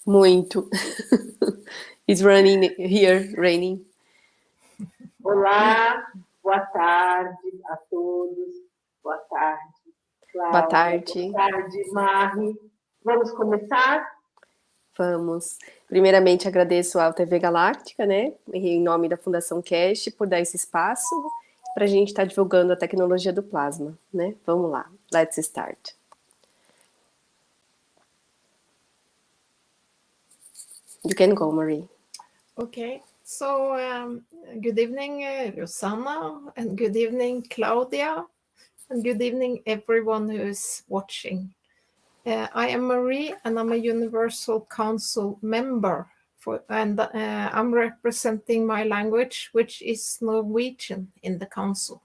Muito. It's raining here, raining. Olá, boa tarde a todos. Boa tarde, Cláudia. Boa tarde. Boa tarde, Marie. Vamos começar? Vamos. Primeiramente, agradeço à TV Galáctica, né, em nome da Fundação Keshe, por dar esse espaço para a gente estar divulgando a tecnologia do plasma, né? Vamos lá, let's start. You can go, Marie. Okay, so good evening, Rosanna, and good evening, Claudia, and good evening, everyone who is watching. I am Marie, and I'm a Universal Council member, and I'm representing my language, which is Norwegian, in the council.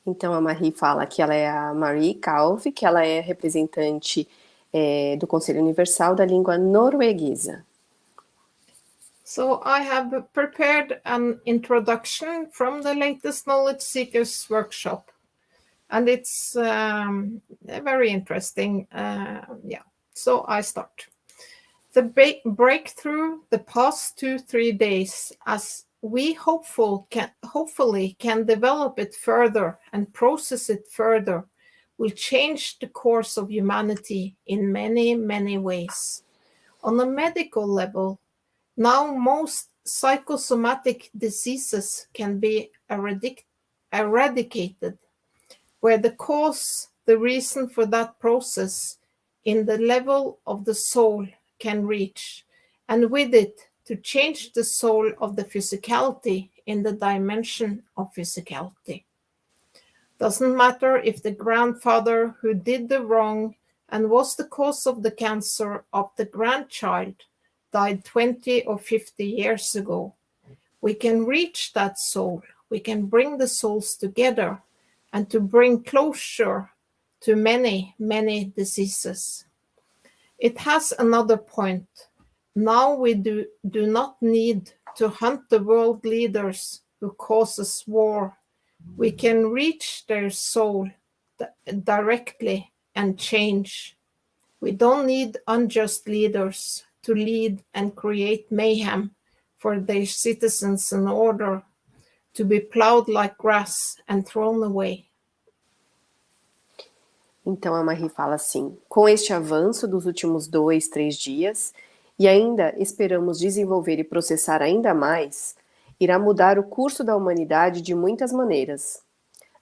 Então, a Marie fala que ela é a Marie Kalve, que ela é representante do Conselho Universal da Língua Norueguesa. So I have prepared an introduction from the latest Knowledge Seekers workshop, and it's very interesting. So I start. The breakthrough the past 2-3 days, as we hopefully can develop it further and process it further, will change the course of humanity in many, many ways. On a medical level, now most psychosomatic diseases can be eradicated, where the cause, the reason for that process in the level of the soul can reach, and with it to change the soul of the physicality in the dimension of physicality. Doesn't matter if the grandfather who did the wrong and was the cause of the cancer of the grandchild died 20 or 50 years ago. We can reach that soul. We can bring the souls together and to bring closure to many, many diseases. It has another point. Now we do not need to hunt the world leaders who causes war. We can reach their soul directly and change. We don't need unjust leaders to lead and create mayhem for their citizens in order to be plowed like grass and thrown away. Então a Marie fala assim: com este avanço dos últimos 2-3 dias, e ainda esperamos desenvolver e processar ainda mais, irá mudar o curso da humanidade de muitas maneiras.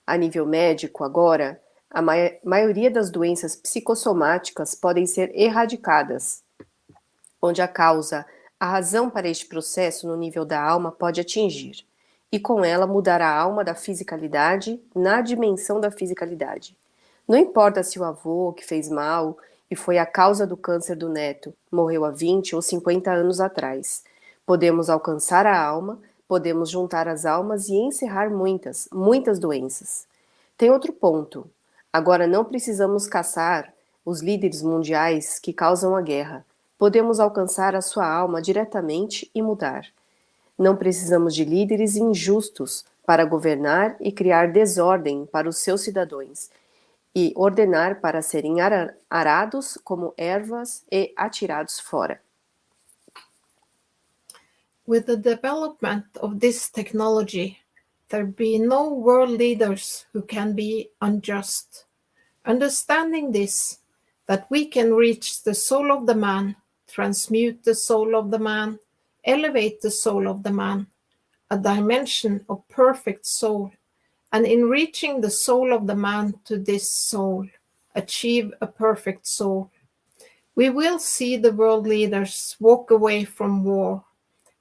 A nível médico, agora, a maioria das doenças psicossomáticas podem ser erradicadas, onde a causa, a razão para este processo no nível da alma pode atingir, e com ela mudar a alma da fisicalidade na dimensão da fisicalidade. Não importa se o avô que fez mal e foi a causa do câncer do neto morreu há 20 ou 50 anos atrás. Podemos alcançar a alma, podemos juntar as almas e encerrar muitas, muitas doenças. Tem outro ponto. Agora não precisamos caçar os líderes mundiais que causam a guerra. Podemos alcançar a sua alma diretamente e mudar. Não precisamos de líderes injustos para governar e criar desordem para os seus cidadãos e ordenar para serem arados como ervas e atirados fora. With the development of this technology, there be no world leaders who can be unjust. Understanding this, that we can reach the soul of the man, transmute the soul of the man, elevate the soul of the man, a dimension of perfect soul, and in reaching the soul of the man to this soul, achieve a perfect soul. We will see the world leaders walk away from war.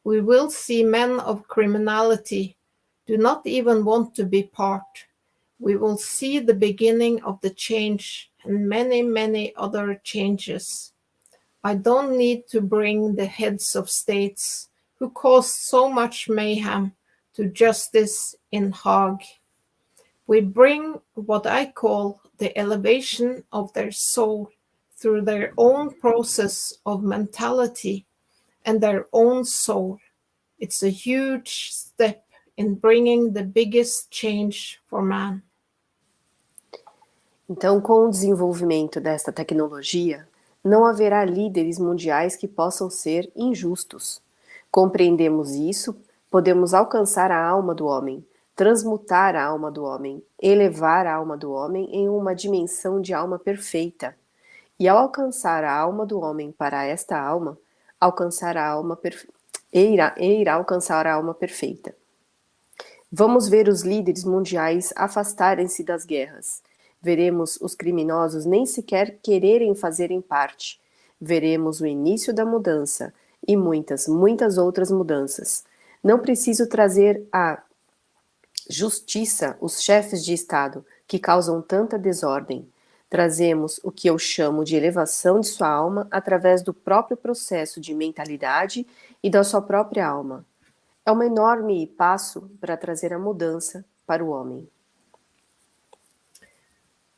We will see men of criminality do not even want to be part. We will see the beginning of the change and many, many other changes. I don't need to bring the heads of states who caused so much mayhem to justice in Hague. We bring what I call the elevation of their soul through their own process of mentality and their own soul. It's a huge step in bringing the biggest change for man. Então, com o desenvolvimento desta tecnologia, Não haverá líderes mundiais que possam ser injustos. Compreendemos isso, podemos alcançar a alma do homem, transmutar a alma do homem, elevar a alma do homem em uma dimensão de alma perfeita. E ao alcançar a alma do homem para esta alma, alcançar a alma irá alcançar a alma perfeita. Vamos ver os líderes mundiais afastarem-se das guerras. Veremos os criminosos nem sequer quererem fazerem parte. Veremos o início da mudança e muitas, muitas outras mudanças. Não preciso trazer à justiça os chefes de Estado que causam tanta desordem. Trazemos o que eu chamo de elevação de sua alma através do próprio processo de mentalidade e da sua própria alma. É um enorme passo para trazer a mudança para o homem.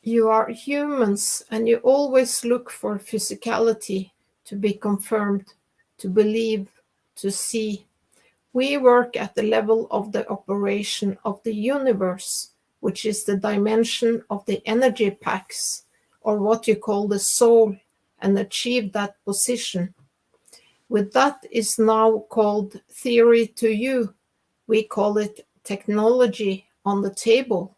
You are humans and you always look for physicality, to be confirmed, to believe, to see. We work at the level of the operation of the universe, which is the dimension of the energy packs, or what you call the soul, and achieve that position. With that is now called theory to you. We call it technology on the table.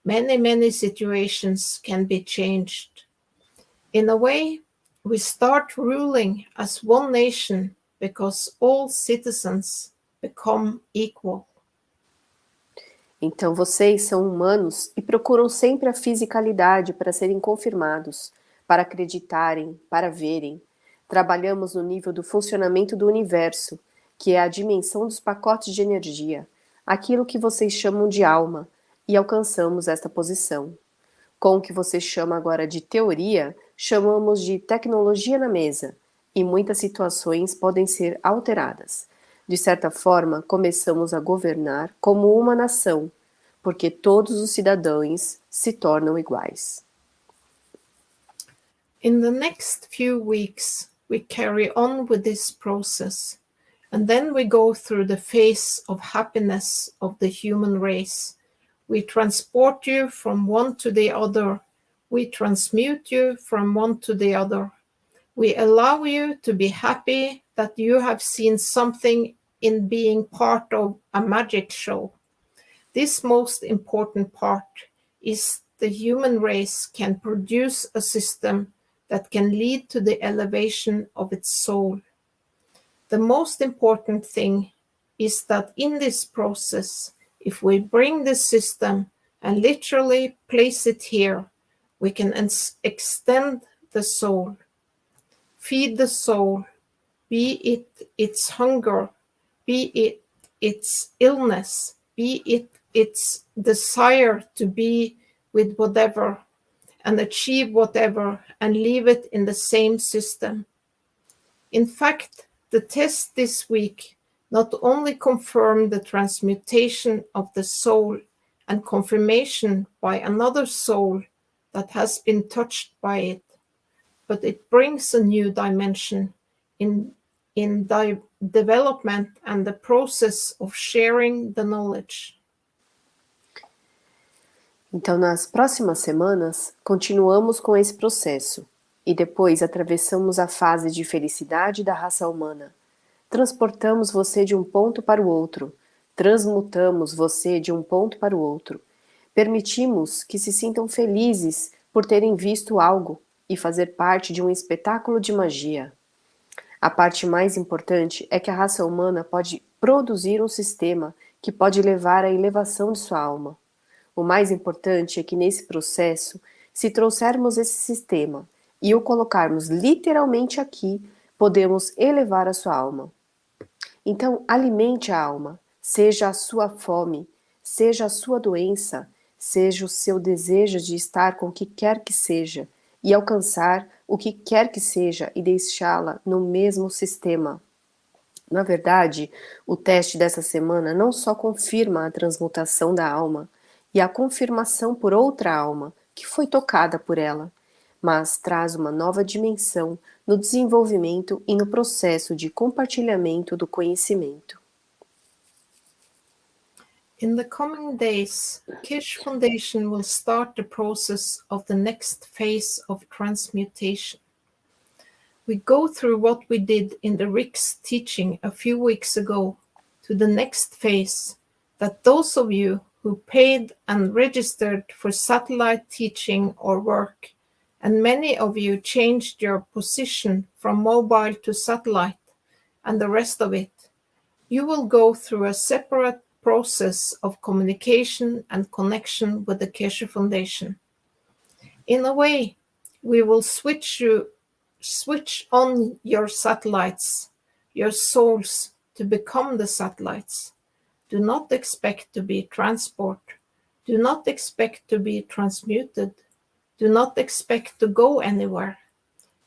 Many situations can be changed. In a way, we start ruling as one nation because all citizens become equal. Então vocês são humanos e procuram sempre a fisicalidade para serem confirmados, para acreditarem, para verem. Trabalhamos no nível do funcionamento do universo, que é a dimensão dos pacotes de energia, aquilo que vocês chamam de alma, e alcançamos esta posição. Com o que você chama agora de teoria, chamamos de tecnologia na mesa, e muitas situações podem ser alteradas. De certa forma, começamos a governar como uma nação, porque todos os cidadãos se tornam iguais. In the next few weeks, we carry on with this process, and then we go through the phase of happiness of the human race. We transport you from one to the other. We transmute you from one to the other. We allow you to be happy that you have seen something in being part of a magic show. This most important part is the human race can produce a system that can lead to the elevation of its soul. The most important thing is that in this process, if we bring this system and literally place it here, we can extend the soul, feed the soul, be it its hunger, be it its illness, be it its desire to be with whatever and achieve whatever and leave it in the same system. In fact, the test this week not only confirmed the transmutation of the soul and confirmation by another soul that has been touched by it, but it brings a new dimension in development and the process of sharing the knowledge. Então, nas próximas semanas, continuamos com esse processo e depois atravessamos a fase de felicidade da raça humana. Transportamos você de um ponto para o outro, transmutamos você de um ponto para o outro. Permitimos que se sintam felizes por terem visto algo e fazer parte de um espetáculo de magia. A parte mais importante é que a raça humana pode produzir um sistema que pode levar à elevação de sua alma. O mais importante é que nesse processo, se trouxermos esse sistema e o colocarmos literalmente aqui, podemos elevar a sua alma. Então, alimente a alma, seja a sua fome, seja a sua doença, seja o seu desejo de estar com o que quer que seja e alcançar o que quer que seja e deixá-la no mesmo sistema. Na verdade, o teste dessa semana não só confirma a transmutação da alma e a confirmação por outra alma que foi tocada por ela, mas traz uma nova dimensão no desenvolvimento e no processo de compartilhamento do conhecimento. In the coming days, Keshe Foundation will start the process of the next phase of transmutation. we go through what we did in the Rick's teaching a few weeks ago to the next phase, that those of you who paid and registered for satellite teaching or work, and many of you changed your position from mobile to satellite and the rest of it, you will go through a separate process of communication and connection with the Keshe Foundation. In a way, we will switch on your satellites, your souls, to become the satellites. Do not expect to be transport. Do not expect to be transmuted. Do not expect to go anywhere.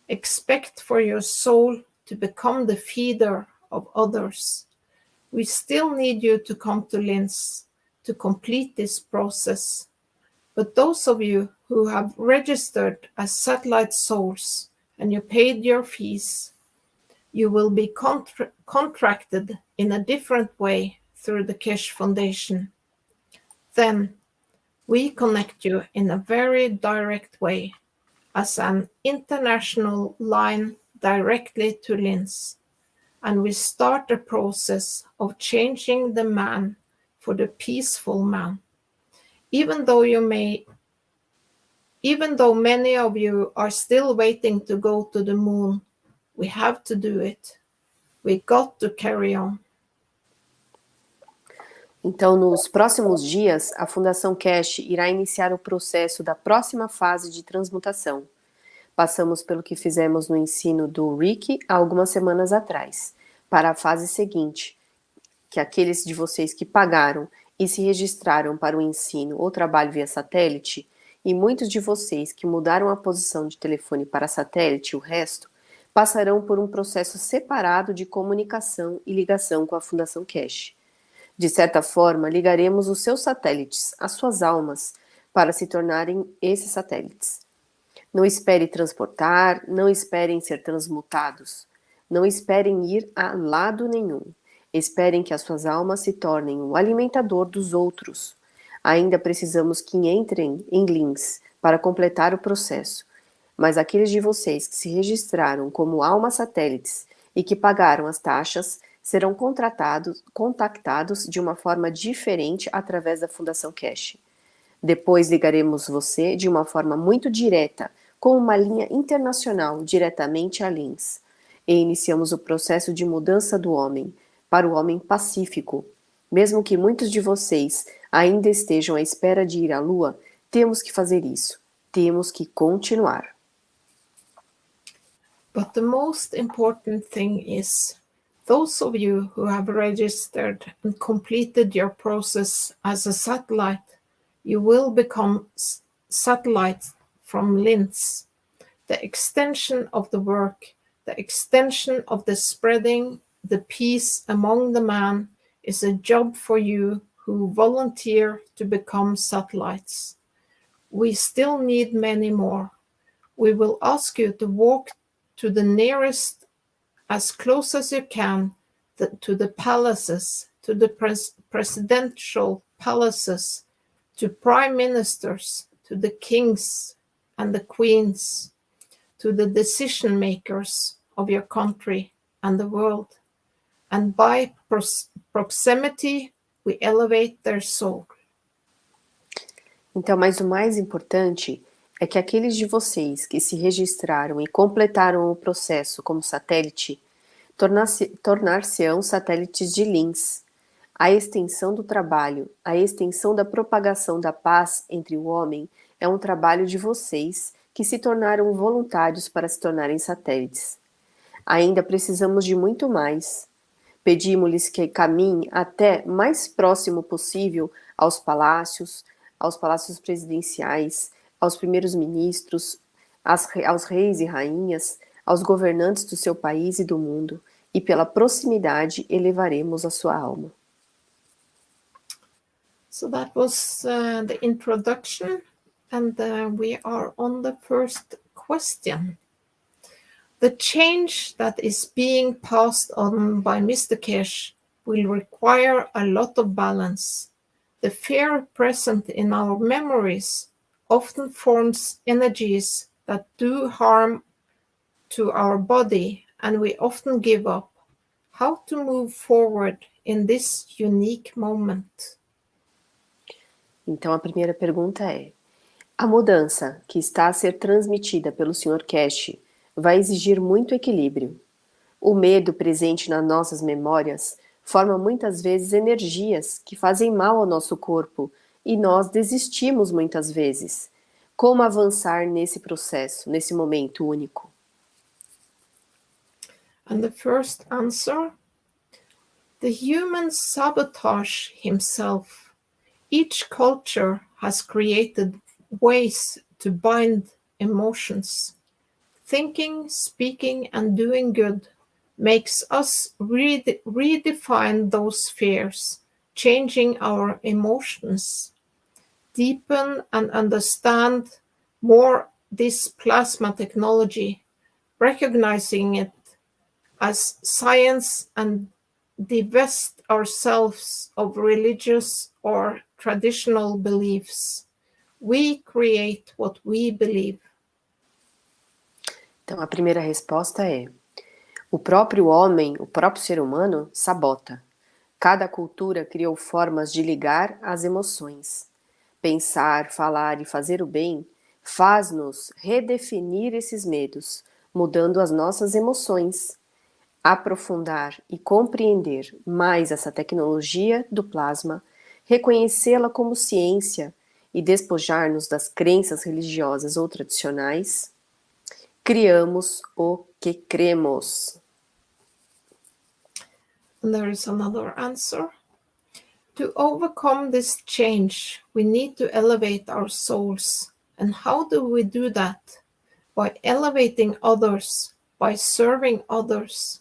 Expect for your soul to become the feeder of others. We still need you to come to Linz to complete this process. But those of you who have registered as satellite souls and you paid your fees, you will be contracted in a different way through the Keshe Foundation. Then we connect you in a very direct way as an international line directly to Linz, and we start the process of changing the man for the peaceful man. Even though many of you are still waiting to go to the moon, we have to do it. We got to carry on. Então, nos próximos dias, a Fundação Keshe irá iniciar o processo da próxima fase de transmutação. Passamos pelo que fizemos no ensino do Wiki há algumas semanas atrás, para a fase seguinte, que aqueles de vocês que pagaram e se registraram para o ensino ou trabalho via satélite, e muitos de vocês que mudaram a posição de telefone para satélite, o resto, passarão por um processo separado de comunicação e ligação com a Fundação Keshe. De certa forma, ligaremos os seus satélites, as suas almas, para se tornarem esses satélites. Não espere transportar, não esperem ser transmutados, não esperem ir a lado nenhum. Esperem que as suas almas se tornem o alimentador dos outros. Ainda precisamos que entrem em links para completar o processo, mas aqueles de vocês que se registraram como almas satélites e que pagaram as taxas serão contactados de uma forma diferente através da Fundação Keshe. Depois ligaremos você de uma forma muito direta, com uma linha internacional diretamente a Linz, e iniciamos o processo de mudança do homem para o homem pacífico. Mesmo que muitos de vocês ainda estejam à espera de ir à Lua, temos que fazer isso. Temos que continuar. But the most important thing is, those of you who have registered and completed your process as a satellite, you will become satellites from Linz. The extension of the work, the extension of the spreading the peace among the man is a job for you who volunteer to become satellites. We still need many more. We will ask you to walk to the nearest, as close as you can, to the palaces, to the presidential palaces, to prime ministers, to the kings and the queens, to the decision makers of your country and the world. And by proximity, we elevate their soul. Então, mas o mais importante é que aqueles de vocês que se registraram e completaram o processo como satélite, tornar-se-ão satélites de Linz. A extensão do trabalho, a extensão da propagação da paz entre o homem é um trabalho de vocês que se tornaram voluntários para se tornarem satélites. Ainda precisamos de muito mais. Pedimos-lhes que caminhem até mais próximo possível aos palácios presidenciais, aos primeiros ministros, aos reis e rainhas, aos governantes do seu país e do mundo, e pela proximidade elevaremos a sua alma. So that was the introduction, and we are on the first question. The change that is being passed on by Mr. Keshe will require a lot of balance. The fear present in our memories often forms energies that do harm to our body and we often give up. How to move forward in this unique moment? Então a primeira pergunta é: a mudança que está a ser transmitida pelo Sr. Keshe vai exigir muito equilíbrio. O medo presente nas nossas memórias forma muitas vezes energias que fazem mal ao nosso corpo e nós desistimos muitas vezes. Como avançar nesse processo, nesse momento único? And the first answer: the human sabotage himself. Each culture has created ways to bind emotions. Thinking, speaking, and doing good makes us redefine those fears, changing our emotions, deepen and understand more this plasma technology, recognizing it as science, and divest ourselves of religious or traditional beliefs. We create what we believe. Então a primeira resposta é: o próprio homem, o próprio ser humano, sabota. Cada cultura criou formas de ligar as emoções. Pensar, falar e fazer o bem faz-nos redefinir esses medos, mudando as nossas emoções. Aprofundar e compreender mais essa tecnologia do plasma, reconhecê-la como ciência e despojar-nos das crenças religiosas ou tradicionais, criamos o que cremos. And there is another answer. To overcome this change, we need to elevate our souls. And how do we do that? By elevating others, by serving others,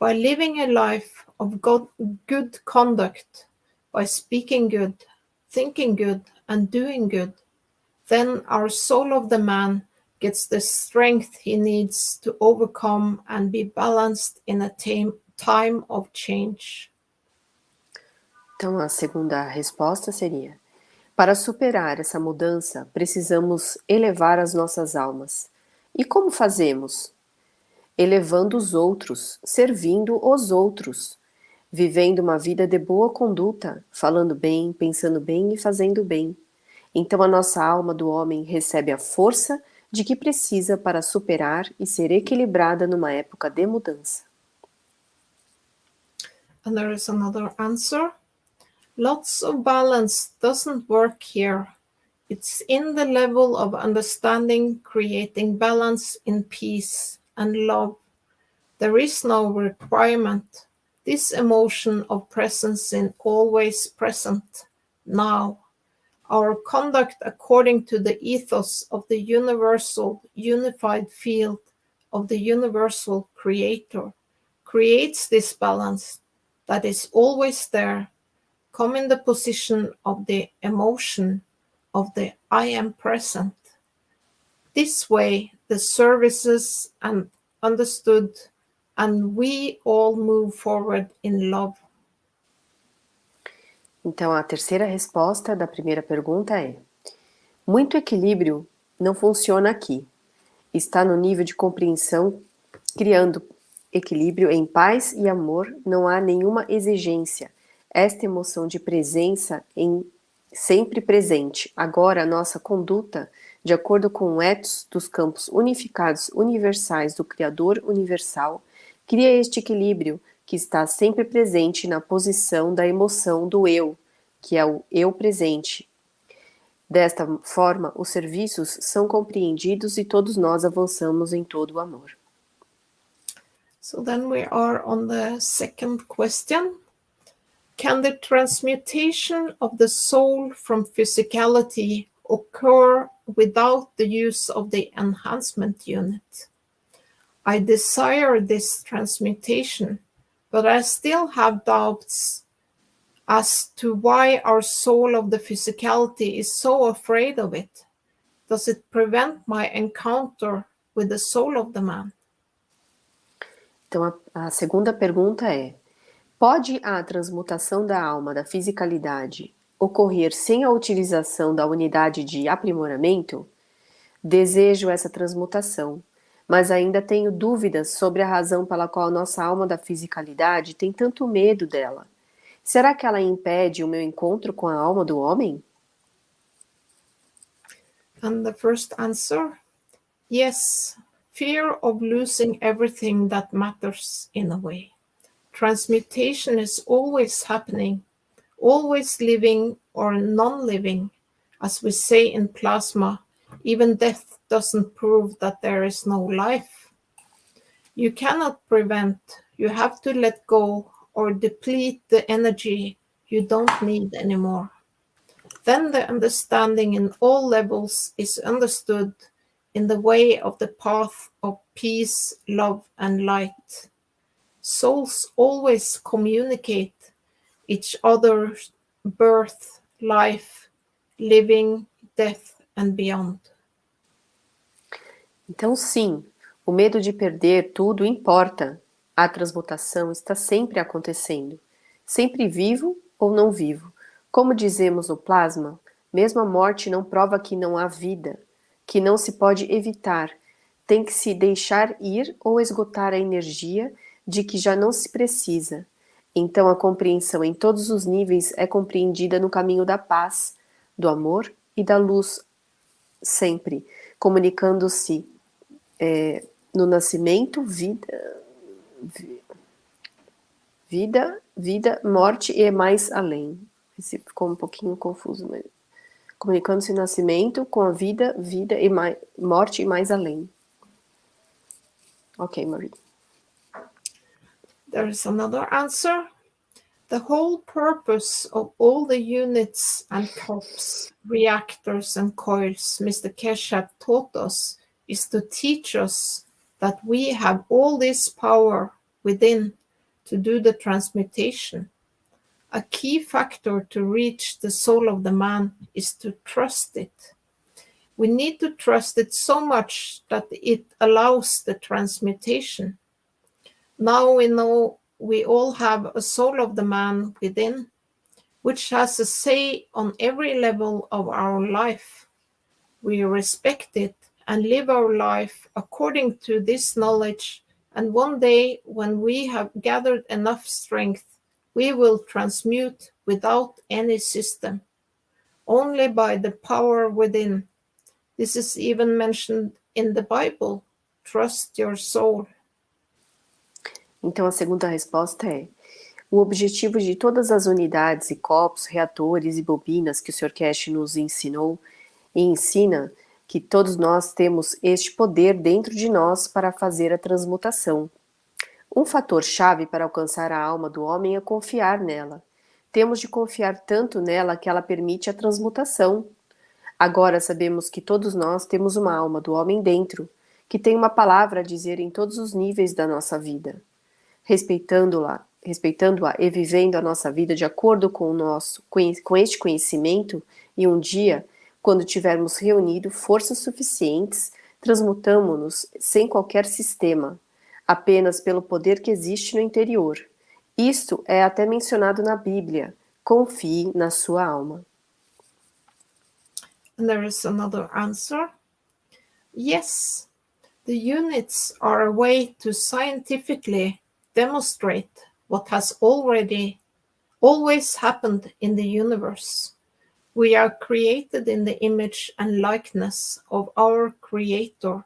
by living a life of good conduct, by speaking good, thinking good, and doing good. Then our soul of the man gets the strength he needs to overcome and be balanced in a time of change. Então a segunda resposta seria: para superar essa mudança, precisamos elevar as nossas almas. E como fazemos? Elevando os outros, servindo os outros, vivendo uma vida de boa conduta, falando bem, pensando bem e fazendo bem. Então a nossa alma do homem recebe a força de que precisa para superar e ser equilibrada numa época de mudança. And there is another answer. Lots of balance doesn't work here. It's in the level of understanding, creating balance in peace and love. There is no requirement. This emotion of presence is always present, now. Our conduct according to the ethos of the universal unified field of the universal creator creates this balance that is always there. Come in the position of the emotion of the I am present. This way the services are understood and we all move forward in love. Então a terceira resposta da primeira pergunta é: muito equilíbrio não funciona aqui. Está no nível de compreensão, criando equilíbrio em paz e amor, não há nenhuma exigência. Esta emoção de presença sempre presente. Agora a nossa conduta, de acordo com o Ethos dos campos unificados universais do Criador universal, cria este equilíbrio que está sempre presente na posição da emoção do eu, que é o eu presente. Desta forma, os serviços são compreendidos e todos nós avançamos em todo o amor. So then we are on the second question. Can the transmutation of the soul from physicality occur without the use of the enhancement unit? I desire this transmutation, but I still have doubts as to why our soul of the physicality is so afraid of it. Does it prevent my encounter with the soul of the man? Então a segunda pergunta é: pode a transmutação da alma da fisicalidade ocorrer sem a utilização da unidade de aprimoramento? Desejo essa transmutação, mas ainda tenho dúvidas sobre a razão pela qual nossa alma da fisicalidade tem tanto medo dela. Será que ela impede o meu encontro com a alma do homem? And the first answer, yes, fear of losing everything that matters in a way. Transmutation is always happening, always living or non-living. As we say in plasma, even death doesn't prove that there is no life. You cannot prevent, you have to let go or deplete the energy you don't need anymore. Then the understanding in all levels is understood in the way of the path of peace, love, and light. Souls always communicate each other's birth, life, living, death, and beyond. Então, sim, o medo de perder tudo importa. A transmutação está sempre acontecendo, sempre vivo ou não vivo. Como dizemos no plasma, mesmo a morte não prova que não há vida, que não se pode evitar, tem que se deixar ir ou esgotar a energia de que já não se precisa. Então a compreensão em todos os níveis é compreendida no caminho da paz, do amor e da luz, sempre, comunicando-se no nascimento, vida, morte e mais além. Esse ficou um pouquinho confuso, mas comunicando-se no nascimento com a vida e morte e mais além. Ok, Marie. There is another answer. The whole purpose of all the units and cups, reactors and coils Mr. Keshe taught us is to teach us that we have all this power within to do the transmutation. A key factor to reach the soul of the man is to trust it. We need to trust it so much that it allows the transmutation. Now we know we all have a soul of the man within, which has a say on every level of our life. We respect it and live our life according to this knowledge, and one day when we have gathered enough strength, we will transmute without any system, only by the power within. This is even mentioned in the Bible. Trust your soul. Então a segunda resposta é: o objetivo de todas as unidades e copos, reatores e bobinas que o Sr. Keshe nos ensinou e ensina que todos nós temos este poder dentro de nós para fazer a transmutação. Um fator-chave para alcançar a alma do homem é confiar nela. Temos de confiar tanto nela que ela permite a transmutação. Agora sabemos que todos nós temos uma alma do homem dentro, que tem uma palavra a dizer em todos os níveis da nossa vida. Respeitando-a e vivendo a nossa vida de acordo com este conhecimento, e um dia, quando tivermos reunido forças suficientes, transmutamo-nos sem qualquer sistema, apenas pelo poder que existe no interior. Isto é até mencionado na Bíblia. Confie na sua alma. And there is another answer. Yes, the units are a way to scientifically demonstrate what has always happened in the universe. We are created in the image and likeness of our Creator.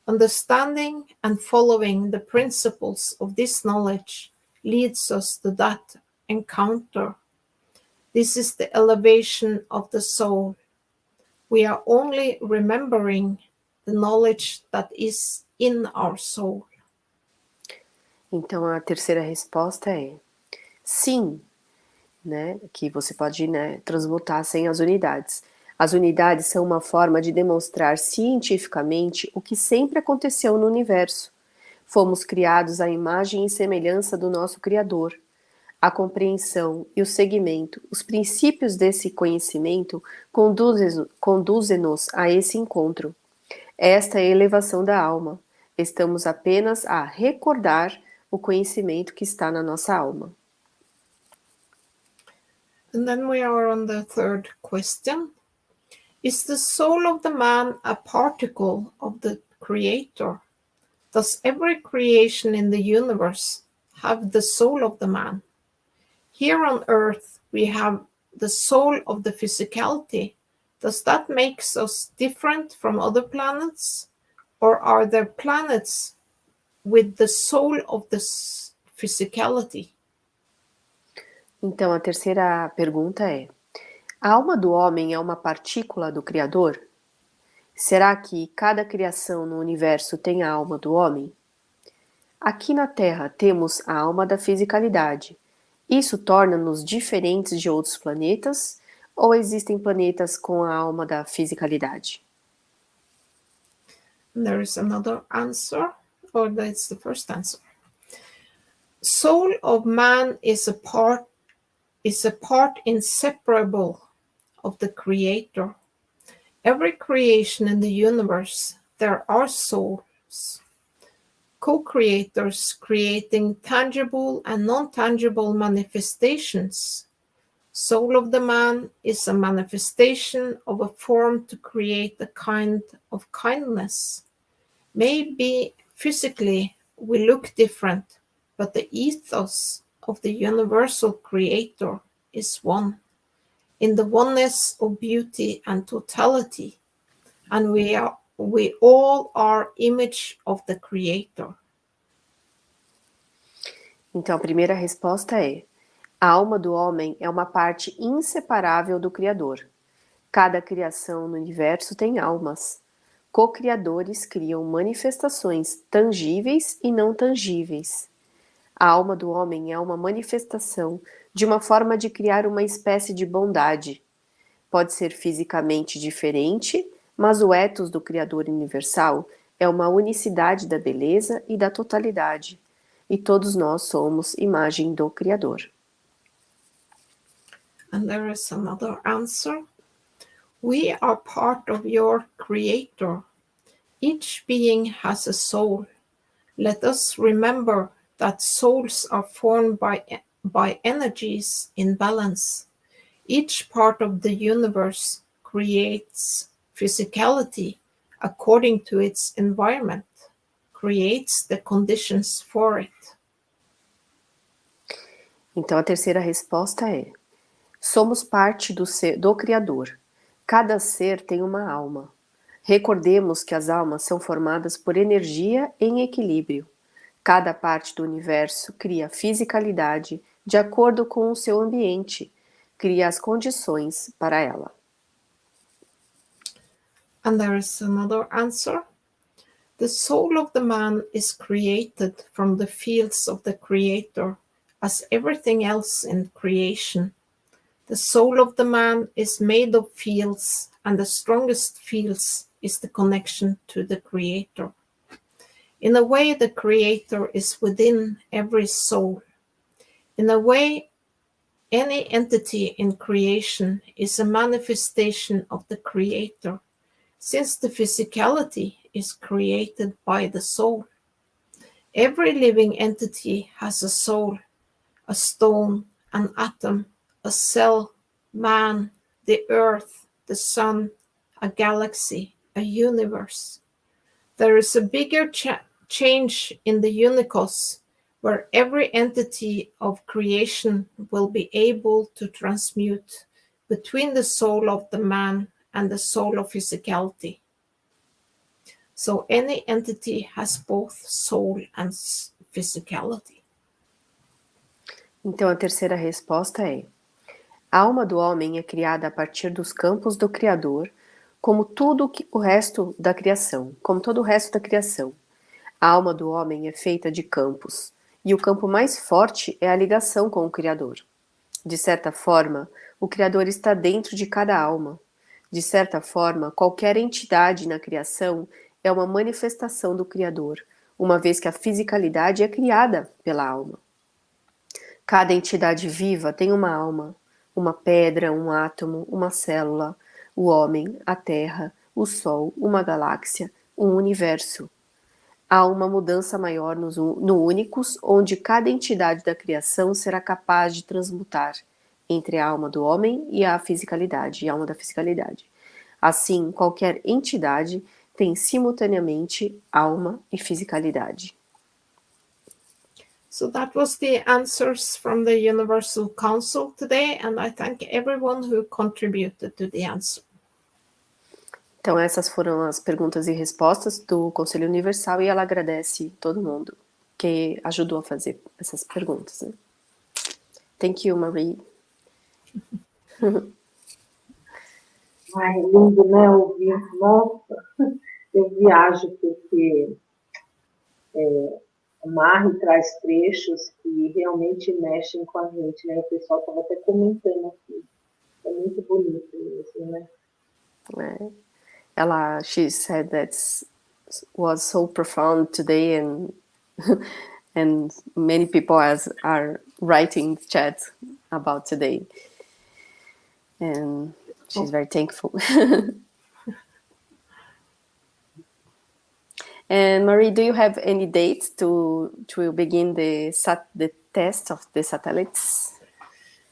Understanding and following the principles of this knowledge leads us to that encounter. This is the elevation of the soul. We are only remembering the knowledge that is in our soul. Então a terceira resposta é sim, né? Que você pode, né, transmutar sem as unidades. As unidades são uma forma de demonstrar cientificamente o que sempre aconteceu no universo. Fomos criados à imagem e semelhança do nosso Criador. A compreensão e o seguimento, os princípios desse conhecimento conduzem-nos a esse encontro. Esta é a elevação da alma. Estamos apenas a recordar o conhecimento que está na nossa alma. And then we are on the third question. Is the soul of the man a particle of the Creator? Does every creation in the universe have the soul of the man? Here on Earth, we have the soul of the physicality. Does that make us different from other planets? Or are there planets with the soul of the physicality? Então, a terceira pergunta é: a alma do homem é uma partícula do Criador? Será que cada criação no universo tem a alma do homem? Aqui na Terra temos a alma da fisicalidade. Isso torna-nos diferentes de outros planetas? Ou existem planetas com a alma da fisicalidade? There is another answer, or that's the first answer. Soul of man is a part inseparable of the Creator. Every creation in the universe, there are souls, co-creators creating tangible and non-tangible manifestations. Soul of the man is a manifestation of a form to create a kind of kindness. Maybe physically we look different, but the ethos of the universal creator is one, in the oneness of beauty and totality, and we all are image of the creator. Então, a primeira resposta é: a alma do homem é uma parte inseparável do Criador. Cada criação no universo tem almas. Co-criadores criam manifestações tangíveis e não tangíveis. A alma do homem é uma manifestação de uma forma de criar uma espécie de bondade. Pode ser fisicamente diferente, mas o ethos do Criador universal é uma unicidade da beleza e da totalidade. E todos nós somos imagem do Criador. And there is another answer. We are part of your Creator. Each being has a soul. Let us remember that souls are formed by energies in balance. Each part of the universe creates physicality according to its environment, creates the conditions for it. Então, a terceira resposta é: somos parte do Criador. Cada ser tem uma alma. Recordemos que as almas são formadas por energia em equilíbrio. Cada parte do universo cria fisicalidade de acordo com o seu ambiente, cria as condições para ela. And there is another answer. The soul of the man is created from the fields of the Creator, as everything else in creation. The soul of the man is made of fields, and the strongest fields is the connection to the Creator. In a way, the Creator is within every soul. In a way, any entity in creation is a manifestation of the Creator, since the physicality is created by the soul. Every living entity has a soul, a stone, an atom, a cell, man, the earth, the sun, a galaxy, a universe. There is a bigger change in the unicos, where every entity of creation will be able to transmute between the soul of the man and the soul of physicality. So any entity has both soul and physicality. Então, a terceira resposta é: a alma do homem é criada a partir dos campos do Criador, como todo o resto da criação. A alma do homem é feita de campos, e o campo mais forte é a ligação com o Criador. De certa forma, o Criador está dentro de cada alma. De certa forma, qualquer entidade na criação é uma manifestação do Criador, uma vez que a fisicalidade é criada pela alma. Cada entidade viva tem uma alma, uma pedra, um átomo, uma célula, o homem, a terra, o sol, uma galáxia, um universo. Há uma mudança maior no únicos, onde cada entidade da criação será capaz de transmutar entre a alma do homem e a fisicalidade, e a alma da fisicalidade. Assim, qualquer entidade tem simultaneamente alma e fisicalidade. So that was the answers from the Universal Council today, and I thank everyone who contributed to the answer. Então essas foram as perguntas e respostas do Conselho Universal e ela agradece todo mundo que ajudou a fazer essas perguntas, né? Thank you, Marie. Ai, lindo, né, ouvir. Nossa, eu viajo porque a Marie traz trechos que realmente mexem com a gente, né? O pessoal estava até comentando aqui. É muito bonito isso, né? She said that was so profound today, and and many people are writing chat about today, and she's very thankful. And Marie, do you have any dates to begin the test of the satellites?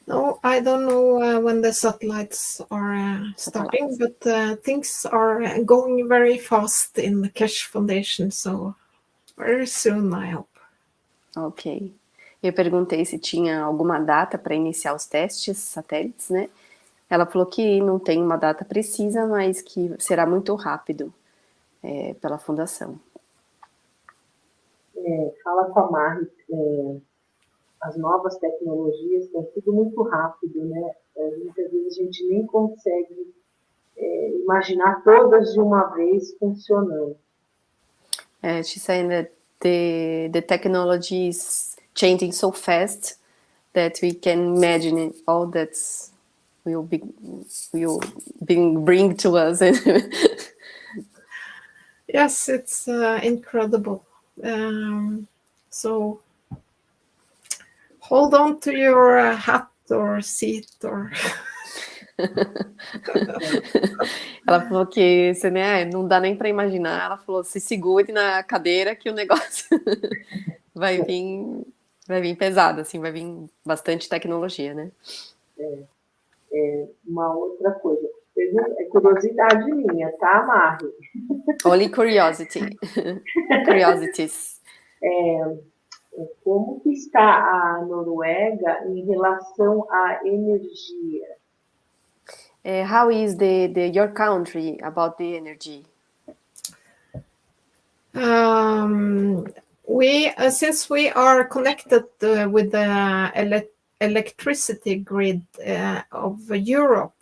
No, I don't know when the satellites are starting, but things are going very fast in the Keshe Foundation, so very soon, I hope. Ok. Eu perguntei se tinha alguma data para iniciar os testes satélites, né? Ela falou que não tem uma data precisa, mas que será muito rápido pela Fundação. Fala com a Marie, as novas tecnologias estão tudo muito rápido, né? Muitas vezes a gente nem consegue imaginar todas de uma vez funcionando. She's saying that the technology is changing so fast that we can imagine all that will bring to us. Yes, it's incredible. So hold on to your hat or seat or... Ela falou que né, não dá nem para imaginar. Ela falou, se segure na cadeira que o negócio vai vir pesado, assim, vai vir bastante tecnologia, né? Uma outra coisa, é curiosidade minha, tá, Marie? Only curiosity. Curiosities. Como que está a Noruega em relação à energia? How is your country about the energy? Since we are connected with the electricity grid of Europe,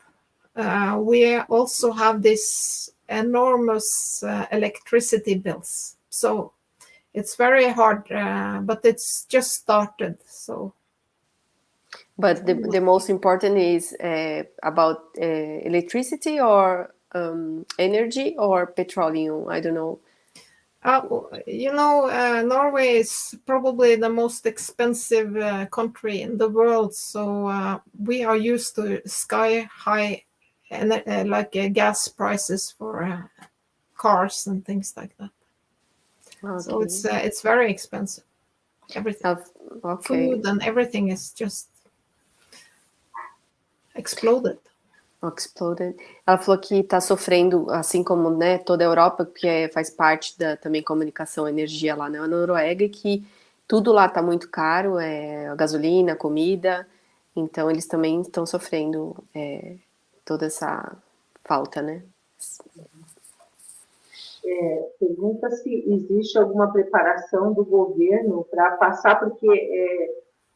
we also have this enormous electricity bills. So it's very hard, but it's just started. So. But the most important is about electricity or energy or petroleum. I don't know. Norway is probably the most expensive country in the world. So we are used to sky high, gas prices for cars and things like that. Okay. So it's very expensive. Everything, food and everything is just exploded. Ela falou que está sofrendo, assim como, né, toda a Europa, que faz parte da também comunicação, energia lá na Noruega, e que tudo lá está muito caro, a gasolina, a comida, então eles também estão sofrendo toda essa falta, né? Pergunta se existe alguma preparação do governo para passar, porque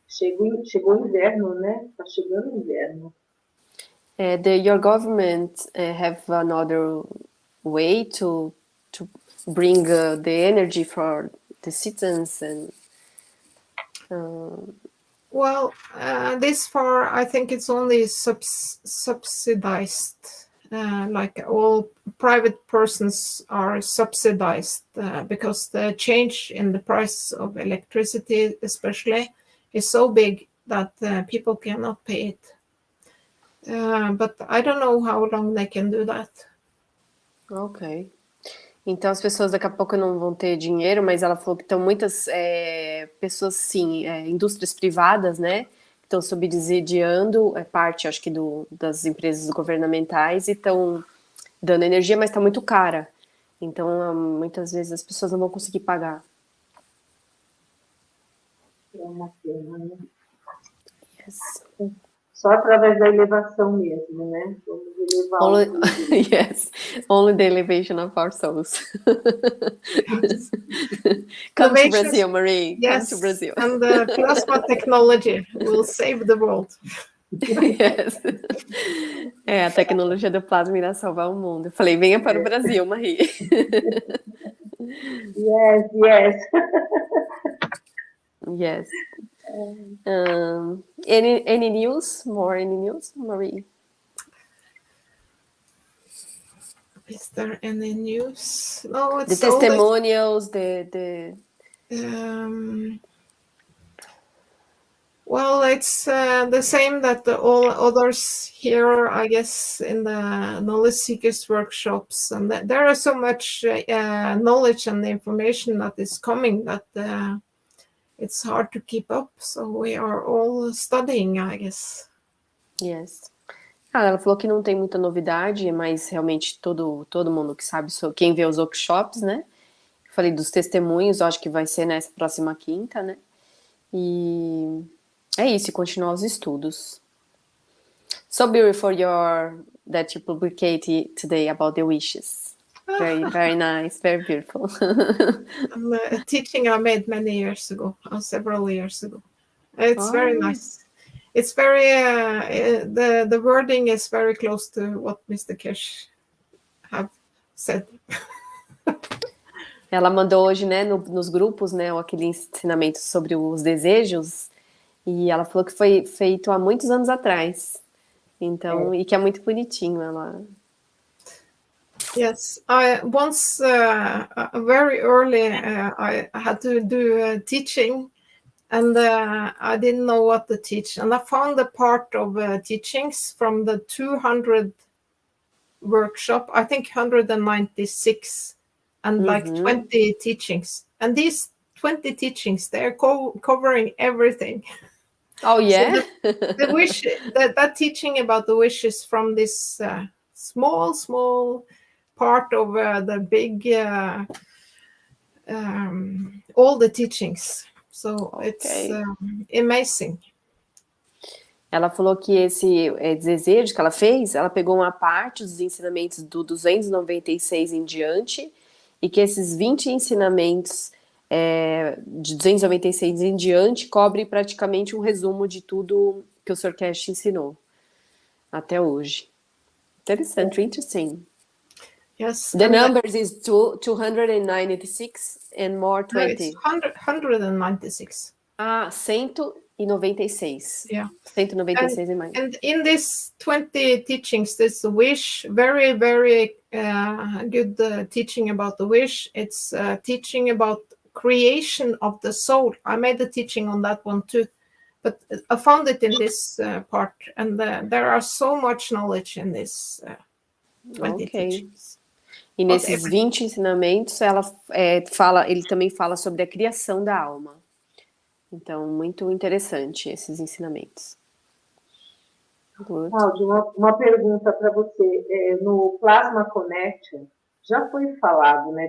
chegou o inverno, né? Está chegando o inverno. Your government have another way to bring the energy for the citizens and. Well, this far I think it's only subsidized. Like all private persons are subsidized because the change in the price of electricity, especially, is so big that people cannot pay it. But I don't know how long they can do that. Ok. Então as pessoas daqui a pouco não vão ter dinheiro, mas ela falou que estão muitas pessoas, sim, indústrias privadas, né, que estão subsidiando parte, acho que das empresas governamentais e estão dando energia, mas está muito cara. Então, muitas vezes as pessoas não vão conseguir pagar. É uma pena, né? Yes. Só através da elevação mesmo, né? Vamos elevar o mundo. Yes, only the elevation of our souls. Come to Brazil, Marie. Come to Yes, Brazil. and the plasma technology will save the world. Yes. A tecnologia do plasma irá salvar o mundo. Eu falei, venha para o Brasil, Marie. Yes, yes. Yes. Any news? Any news, Marie? Is there any news? No, The it's testimonials, well, it's the same that all others here, I guess, in the knowledge seekers workshops, and there are so much knowledge and information that is coming that it's hard to keep up. So we are all studying, I guess. Yes. Ela falou que não tem muita novidade, mas realmente todo mundo que sabe, quem vê os workshops, né? Eu falei dos testemunhos, eu acho que vai ser nessa próxima quinta, né? E é isso, continuar os estudos. So beautiful that you publicated today about the wishes. Very, very nice, very beautiful. A teaching I made many years ago, several years ago. It's very nice. It's very the wording is very close to what Mr. Keshe have said. Ela mandou hoje, né, nos grupos, né, aquele ensinamento sobre os desejos, e ela falou que foi feito há muitos anos atrás. Então, e que é muito bonitinho, ela. Yes, I once very early I had to do teaching, and I didn't know what to teach, and I found a part of teachings from the 200 workshop, I think 196, and like 20 teachings, and these 20 teachings, they're covering everything. Oh yeah. So the wish, that teaching about the wishes from this small part of the big all the teachings. So it's amazing. Ela falou que esse desejo que ela fez, ela pegou uma parte dos ensinamentos do 296 em diante, e que esses 20 ensinamentos de 296 em diante cobre praticamente um resumo de tudo que o Sr. Keshe ensinou até hoje. Interessante, interesting. Yes. The numbers is 296 and more 20. No, it's 196. 196. Yeah. 196 e mais. And in this 20 teachings, there's a wish, very, very good teaching about the wish. It's teaching about creation of the soul. I made the teaching on that one too, but I found it in this part, and there are so much knowledge in this 20 teachings. E nesses 20 ensinamentos, ele também fala sobre a criação da alma. Então, muito interessante esses ensinamentos. Cláudia, uma pergunta para você. No Plasma Connection, já foi falado, né,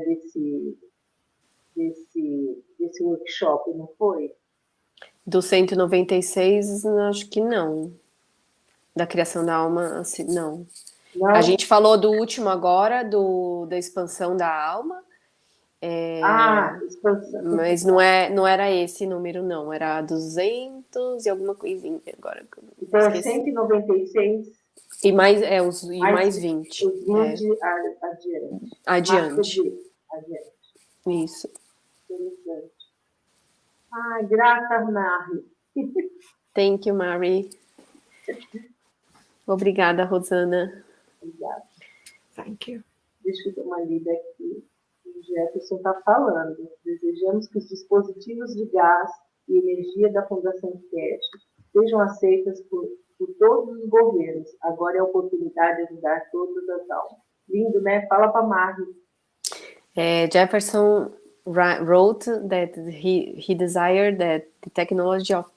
desse workshop, não foi? Do 196, acho que não. Da criação da alma, assim, não. A gente falou do último agora, da expansão da alma. Expansão. Mas não era esse número, não. Era 200 e alguma coisinha agora. Então é 196. E mais 20. Os 20 adiante. Isso. Interessante. Graças, Marie. Thank you, Marie. Obrigada, Rosana. Obrigada. Thank you. Deixa eu dar uma lida aqui. O Jefferson está falando. Desejamos que os dispositivos de gás e energia da Fundação Keshe sejam aceitas por todos os governos. Agora é a oportunidade de ajudar todas as almas. Lindo, né? Fala para a Marie. Jefferson wrote that he desired that the technology of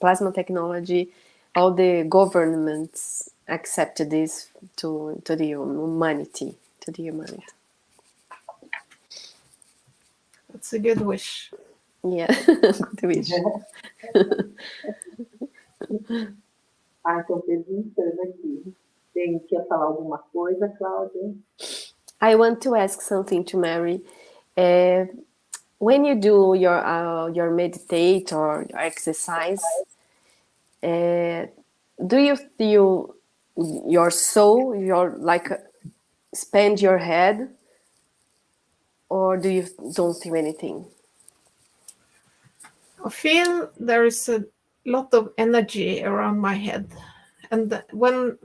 plasma technology, all the governments accepted this to the humanity. That's a good wish. Yeah, good wish. Então perguntando aqui. Quer falar alguma coisa, Cláudia? I want to ask something to Marie. When you do your meditate or your exercise, do you feel your soul, expand your head, or do you don't feel anything? I feel there is a lot of energy around my head. And when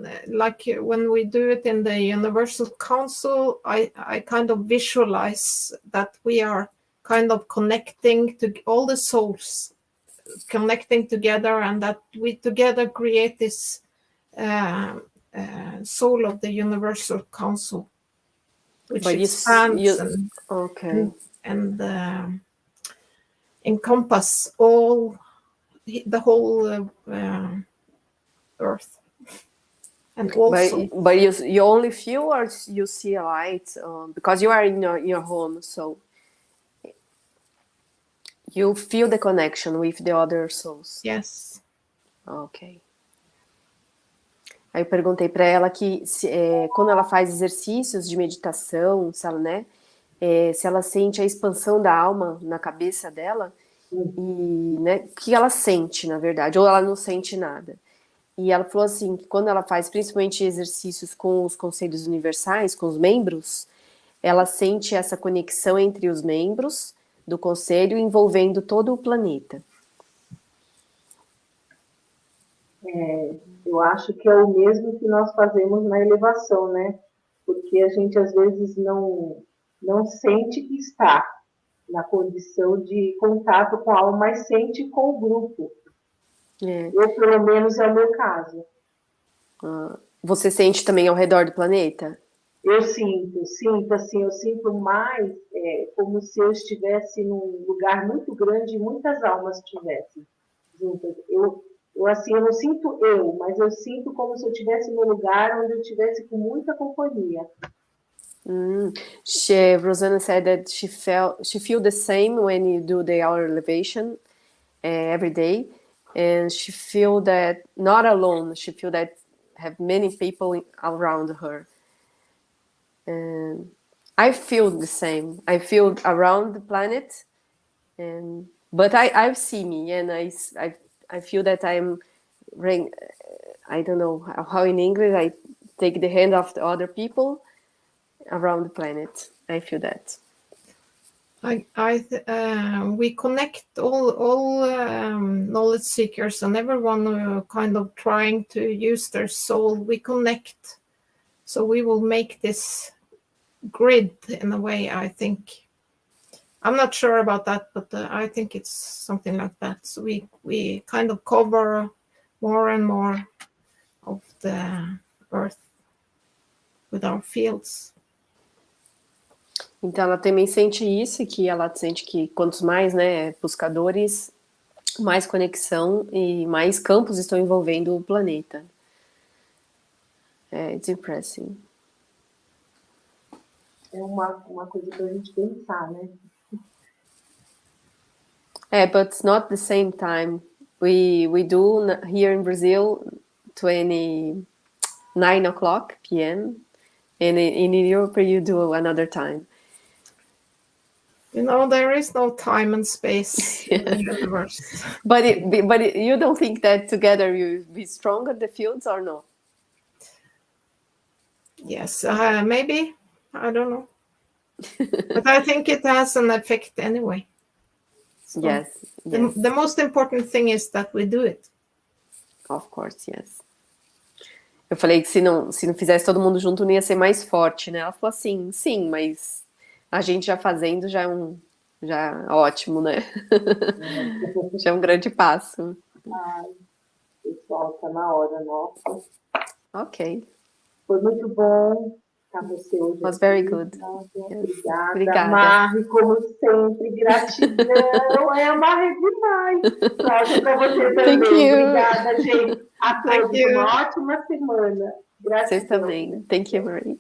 we do it in the Universal Council, I kind of visualize that we are kind of connecting to all the souls, connecting together, and that we together create this soul of the Universal Council, which But expands and encompass the whole Earth. And also, but you only feel, or you see a light because you are in your home, so you feel the connection with the other souls. Yes. Ok. Aí eu perguntei para ela que quando ela faz exercícios de meditação, se ela sente a expansão da alma na cabeça dela, e, né, o que ela sente, na verdade, ou ela não sente nada. E ela falou assim, que quando ela faz principalmente exercícios com os conselhos universais, com os membros, ela sente essa conexão entre os membros do conselho envolvendo todo o planeta. Eu acho que é o mesmo que nós fazemos na elevação, né? Porque a gente às vezes não sente que está na condição de contato com a alma, mas sente com o grupo. Eu, pelo menos, é o meu caso. Você sente também ao redor do planeta? Eu sinto mais como se eu estivesse num lugar muito grande e muitas almas estivessem juntas. Eu não sinto mas eu sinto como se eu estivesse num lugar onde eu estivesse com muita companhia. Rosanna said that she feel the same when you do the hour elevation every day, and she feel that not alone. She feel that have many people around her. And I feel the same. I feel around the planet, but I see me, and I feel that I'm. I don't know how in English I take the hand of the other people around the planet. I feel that. We connect all knowledge seekers and everyone kind of trying to use their soul. We connect, so we will make this grid in a way. I think I'm not sure about that, but I think it's something like that. So we kind of cover more and more of the Earth with our fields. Então ela também sente isso, que ela sente que quantos mais, né, buscadores, mais conexão e mais campos estão envolvendo o planeta. It's impressive. É uma coisa para a gente pensar, né? But it's not the same time. We do here in Brazil 29 p.m. and in Europe you do another time. You know, there is no time and space in the universe. But you don't think that together you be stronger, the fields, or no? Yes, maybe. I don't know. But I think it has an effect anyway. So Yes. The most important thing is that we do it. Of course, yes. Eu falei que se não fizesse todo mundo junto não ia ser mais forte, né? Ela falou assim, sim, mas a gente já fazendo já é ótimo, né? Já é um grande passo. Pessoal, tá na hora, nossa. Ok. Foi muito bom estar você hoje. Was very good. Obrigada. Marie, como sempre, gratidão. Marie demais. Cláudia, para você também. Thank you. Obrigada, gente. A todos uma ótima semana. Gratidão. Vocês também. Thank you, Marie.